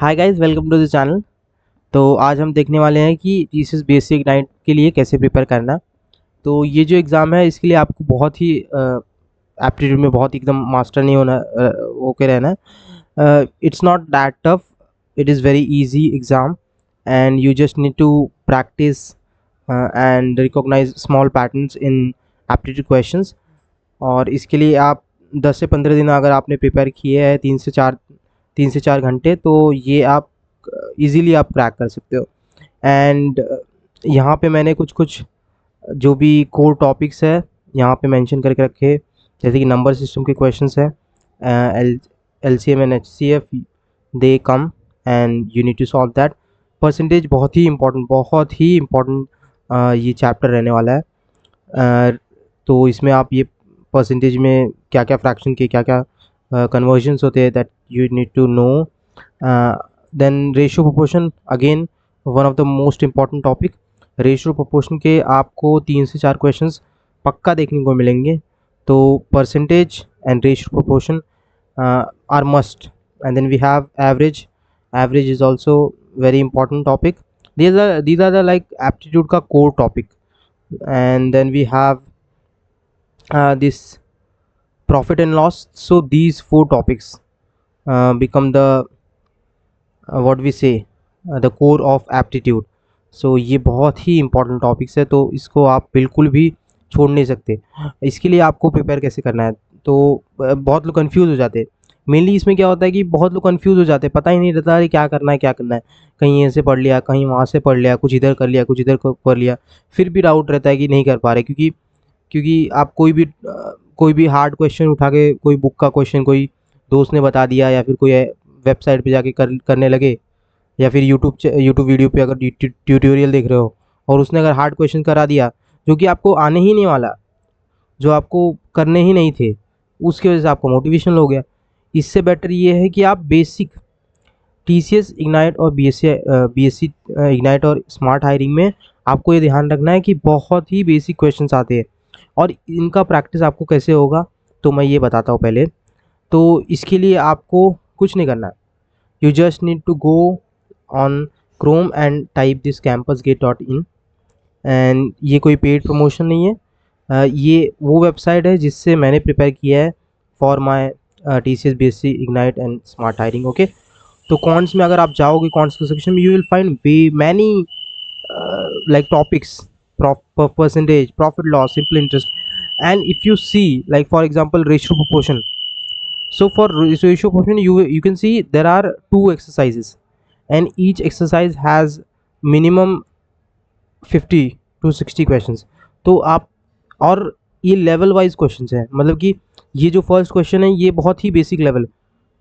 Hi guys, welcome to the channel. तो आज हम देखने वाले हैं कि टीसीएस बीएससी इग्नाइट के लिए कैसे प्रिपेयर करना। तो ये जो एग्ज़ाम है इसके लिए आपको बहुत ही एप्टीट्यूड में बहुत एकदम मास्टर नहीं होना होके रहना है। It's not that tough, it is very easy exam and you just need to practise and recognise small patterns in aptitude questions. और इसके लिए आप 10 से 15 दिन अगर आपने प्रिपेयर किए हैं 3 से 4 घंटे, तो ये आप इजीली आप क्रैक कर सकते हो। एंड यहाँ पे मैंने कुछ कुछ जो भी कोर टॉपिक्स है यहाँ पे मेंशन करके रखे, जैसे कि नंबर सिस्टम के क्वेश्चंस है, L C M and H C F, they come and you need to solve that. Percentage बहुत ही इम्पोर्टेंट ये चैप्टर रहने वाला है। तो इसमें आप ये परसेंटेज में क्या क्या फ्रैक्शन के क्या क्या कन्वर्जन्स होते हैं that you need to know. Then ratio proportion, again one of the most important topic. Ratio proportion के आपको 3 से 4 क्वेश्चंस पक्का देखने को मिलेंगे। तो percentage and ratio proportion are must. And then we have average. Average is also very important topic. these are the like aptitude का core topic. And then we have this profit and loss. So these 4 topics become the what we say the core of aptitude. So ये बहुत ही important topics है, तो इसको आप बिल्कुल भी छोड़ नहीं सकते। इसके लिए आपको प्रिपेयर कैसे करना है, तो बहुत लोग कंफ्यूज हो जाते हैं। मेनली इसमें क्या होता है कि बहुत लोग कंफ्यूज हो जाते हैं, पता ही नहीं रहता है क्या करना है क्या करना है। कहीं ऐसे पढ़ लिया, कहीं वहाँ से पढ़ लिया, कुछ इधर कर लिया, कुछ इधर कर लिया, फिर भी डाउट रहता है कि नहीं कर पा रहे। क्योंकि क्योंकि आप कोई भी हार्ड क्वेश्चन उठा के, कोई बुक का क्वेश्चन कोई दोस्त ने बता दिया, या फिर कोई वेबसाइट पे जाके करने लगे, या फिर यूट्यूब वीडियो पे अगर ट्यूटोरियल देख रहे हो और उसने अगर हार्ड क्वेश्चन करा दिया जो कि आपको आने ही नहीं वाला, जो आपको करने ही नहीं थे, उसकी वजह से आपको मोटिवेशन हो गया। इससे बेटर ये है कि आप बेसिक टीसीएस इग्नाइट और बीएससी इग्नाइट और स्मार्ट हायरिंग में आपको ये ध्यान रखना है कि बहुत ही बेसिक क्वेश्चंस आते हैं, और इनका प्रैक्टिस आपको कैसे होगा तो मैं ये बताता हूँ पहले। तो इसके लिए आपको कुछ नहीं करना है, you just need to go on Chrome and type this campusgate.in। And ये कोई पेड प्रमोशन नहीं है, ये वो वेबसाइट है जिससे मैंने प्रिपेयर किया है for my TCS BSc ignite and smart hiring. Okay, तो कॉन्स में अगर आप जाओगे, कॉन्स के सेक्शन में, you will find many like topics, percentage, profit loss, simple interest. And if you see, like for example, ratio proportion. So for ratio proportion, you can see there are 2 exercises, and each exercise has minimum 50 to 60 questions। तो आप, और ये level wise question है, मतलब कि ये जो first question है ये बहुत ही बेसिक लेवल,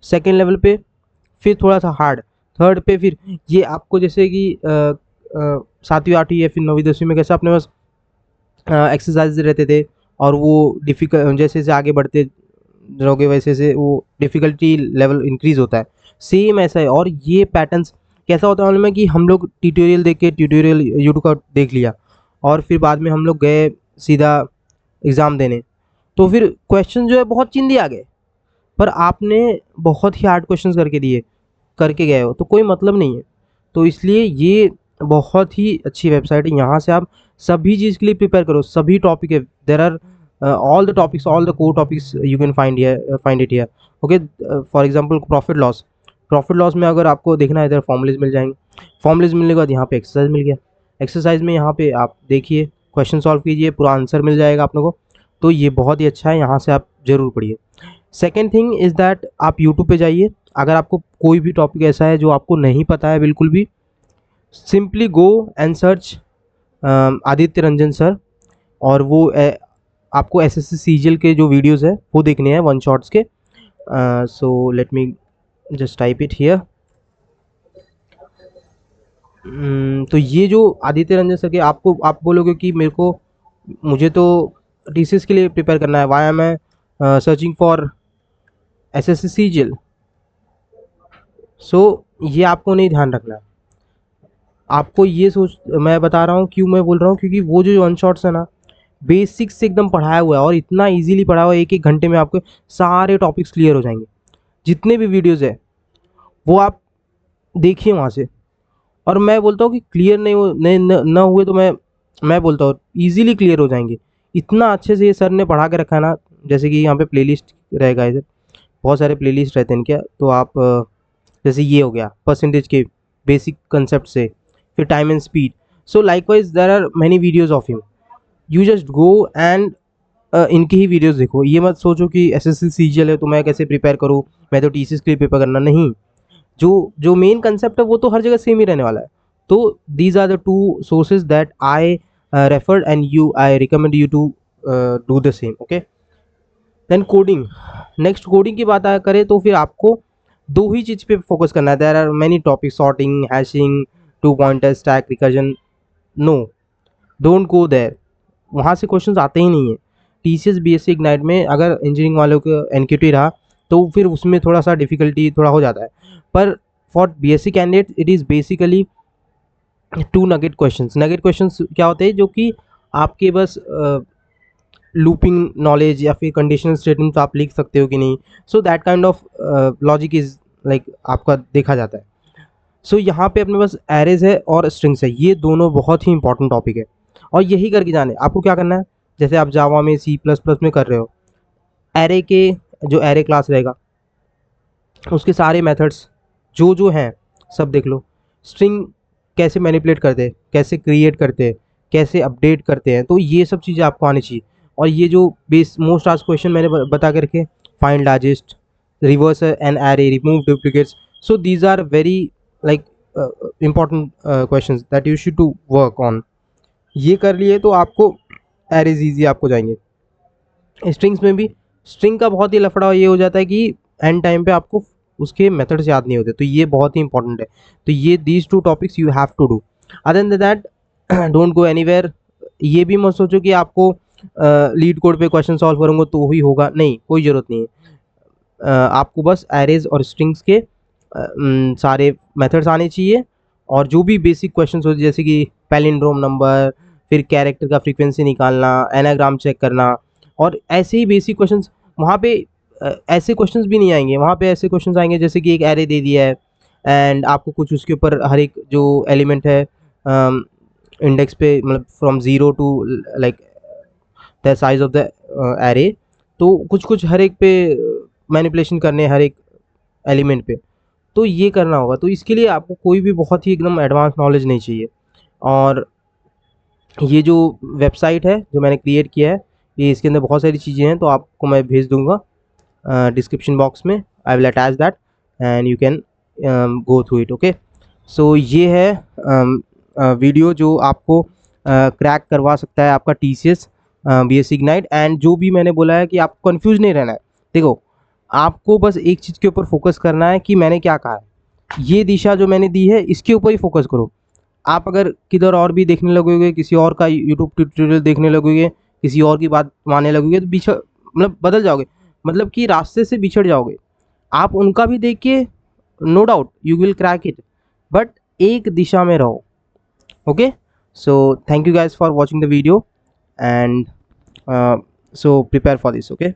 सेकेंड लेवल पे फिर थोड़ा सा हार्ड, थर्ड पे फिर ये आपको जैसे कि 7वीं 8वीं या फिर 9वीं 10वीं में कैसे अपने पास एक्सरसाइज रहते थे, और वो डिफ़िकल्ट जैसे जैसे आगे बढ़ते रहोगे वैसे से वो डिफ़िकल्टी लेवल इंक्रीज़ होता है। सेम ऐसा है। और ये पैटर्न्स कैसा होता है मालूम है कि हम लोग ट्यूटोरियल यूट्यूब का देख लिया, और फिर बाद में हम लोग गए सीधा एग्ज़ाम देने, तो फिर क्वेश्चन जो है बहुत चिंदी आ गए, पर आपने बहुत ही हार्ड क्वेश्चंस करके गए हो, तो कोई मतलब नहीं है। तो इसलिए ये बहुत ही अच्छी वेबसाइट है, यहाँ से आप सभी चीज़ के लिए प्रिपेयर करो, सभी टॉपिक है। There are all the topics, all the core topics you can find it here. Okay, for example profit loss में अगर आपको देखना है, इधर फॉर्मूलेज मिल जाएंगे। फॉर्मूलेज मिलने के बाद यहाँ पे एक्सरसाइज मिल गया। एक्सरसाइज में यहाँ पे आप देखिए, क्वेश्चन सॉल्व कीजिए, पूरा आंसर मिल जाएगा आप लोगों को। तो ये बहुत ही अच्छा है, यहाँ से आप ज़रूर पढ़िए। सेकेंड थिंग इज़ दैट आप यूट्यूब पे जाइए, अगर आपको कोई भी टॉपिक ऐसा है जो आपको नहीं पता है बिल्कुल भी, simply go and search Aditya Ranjan sir, और वो आपको एसएससी सीजीएल के जो वीडियोस है वो देखने हैं, वन शॉट्स के। So let me just type it here. तो ये जो आदित्य रंजन सर के, आप बोलोगे कि मुझे तो टीसीएस के लिए प्रिपेयर करना है, why am I searching for SSC CGL. So ये आपको नहीं ध्यान रखना है, आपको ये मैं बता रहा हूँ क्यों मैं बोल रहा हूँ, क्योंकि वो जो वन शॉट्स है ना, बेसिक्स से एकदम पढ़ाया हुआ है, और इतना इजीली पढ़ा हुआ है, 1-1 घंटे में आपके सारे टॉपिक्स क्लियर हो जाएंगे। जितने भी वीडियोज़ है वो आप देखिए वहाँ से। और मैं बोलता हूँ कि क्लियर नहीं हो नहीं न हुए तो मैं बोलता हूँ ईज़िली क्लियर हो जाएँगे। इतना अच्छे से ये सर ने पढ़ा के रखा है ना, जैसे कि यहाँ पे प्लेलिस्ट रहेगा इधर, बहुत सारे प्लेलिस्ट रहते हैं इनके, तो आप जैसे ये हो गया परसेंटेज के बेसिक कंसेप्ट से, फिर time and speed. So likewise there are many videos of him, you just go and इनकी ही वीडियोज़ देखो। ये मत सोचो कि एसएससी सीजीएल है तो मैं कैसे प्रिपेयर करूँ, मैं तो टीसीएस के लिए प्रिपेयर करना, नहीं। जो मेन कंसेप्ट है वो तो हर जगह सेम ही रहने वाला है। तो these are the two sources that I referred and you I recommend you to do the same, okay. Then coding, next coding की बात करें तो फिर आपको दो ही चीज़ पे फोकस करना है। There are many topic, sorting, hashing, two pointer, stack, recursion, no, don't go there, वहाँ से क्वेश्चंस आते ही नहीं है। टीसीएस बीएससी इग्नाइट में अगर इंजीनियरिंग वालों का एनक्यूटी रहा तो फिर उसमें थोड़ा सा डिफिकल्टी थोड़ा हो जाता है, पर for BSc candidate it is basically two nugget questions. Nugget questions क्या होते हैं, जो कि आपके बस लूपिंग नॉलेज या फिर कंडीशनल स्टेटमेंट आप लिख सकते हो कि नहीं, so that kind of logic is like आपका देखा जाता है। सो यहाँ पे अपने पास एरेज है और स्ट्रिंग्स है, ये दोनों बहुत ही इंपॉर्टेंट टॉपिक है और यही करके जाने आपको क्या करना है। जैसे आप जावा में सी प्लस प्लस में कर रहे हो, एरे के जो एरे क्लास रहेगा उसके सारे मेथड्स जो जो हैं सब देख लो। स्ट्रिंग कैसे मैनिपुलेट करते हैं, कैसे क्रिएट करते हैं, कैसे अपडेट करते हैं, तो ये सब चीज़ें आपको आनी चाहिए। और ये जो बेस मोस्ट आस्क्ड क्वेश्चन मैंने बता के रखे, find largest, reverse an array, remove duplicates, so these are very like important questions that you should to work on। ये कर लिए तो आपको एरेज ईजी आपको जाएंगे। स्ट्रिंग्स में भी स्ट्रिंग का बहुत ही लफड़ा ये हो जाता है कि एंड टाइम पे आपको उसके मेथड्स याद नहीं होते, तो ये बहुत ही इंपॉर्टेंट है। तो ये these two topics you have to do, other than that don't go anywhere. ये भी मत सोचो कि आपको लीड कोड पे क्वेश्चन सॉल्व करूँगा तो ही होगा, नहीं, कोई ज़रूरत नहीं है। आपको बस एरेज और स्ट्रिंग्स के सारे मेथड्स आने चाहिए, और जो भी बेसिक क्वेश्चंस होते जैसे कि पैलिंड्रोम नंबर, फिर कैरेक्टर का फ्रीक्वेंसी निकालना, एनाग्राम चेक करना, और ऐसे ही बेसिक क्वेश्चंस वहाँ पे ऐसे क्वेश्चंस भी नहीं आएंगे। वहाँ पे ऐसे क्वेश्चंस आएंगे जैसे कि एक एरे दे दिया है एंड आपको कुछ उसके ऊपर हर एक जो एलिमेंट है इंडेक्स पे, मतलब from zero to like the size of the array, तो कुछ कुछ हर एक पे मैनिपुलेशन करने हर एक एलिमेंट पे, तो ये करना होगा। तो इसके लिए आपको कोई भी बहुत ही एकदम एडवांस नॉलेज नहीं चाहिए। और ये जो वेबसाइट है जो मैंने क्रिएट किया है, ये इसके अंदर बहुत सारी चीज़ें हैं, तो आपको मैं भेज दूंगा डिस्क्रिप्शन बॉक्स में, I will attach that and you can go through it, okay. So ये है वीडियो जो आपको क्रैक करवा सकता है आपका टीसीएस बीएससी इग्नाइट। एंड जो भी मैंने बोला है कि आपको कंफ्यूज नहीं रहना है, देखो आपको बस एक चीज़ के ऊपर फोकस करना है कि मैंने क्या कहा है, ये दिशा जो मैंने दी है इसके ऊपर ही फोकस करो। आप अगर किधर और भी देखने लगोगे, किसी और का यूट्यूब ट्यूटोरियल देखने लगोगे, किसी और की बात मानने लगोगे, तो बिछड़ मतलब बदल जाओगे, मतलब कि रास्ते से बिछड़ जाओगे। आप उनका भी देखिए, no doubt you will crack it, but एक दिशा में रहो, okay. So thank you guys for watching the video and so prepare for this, okay.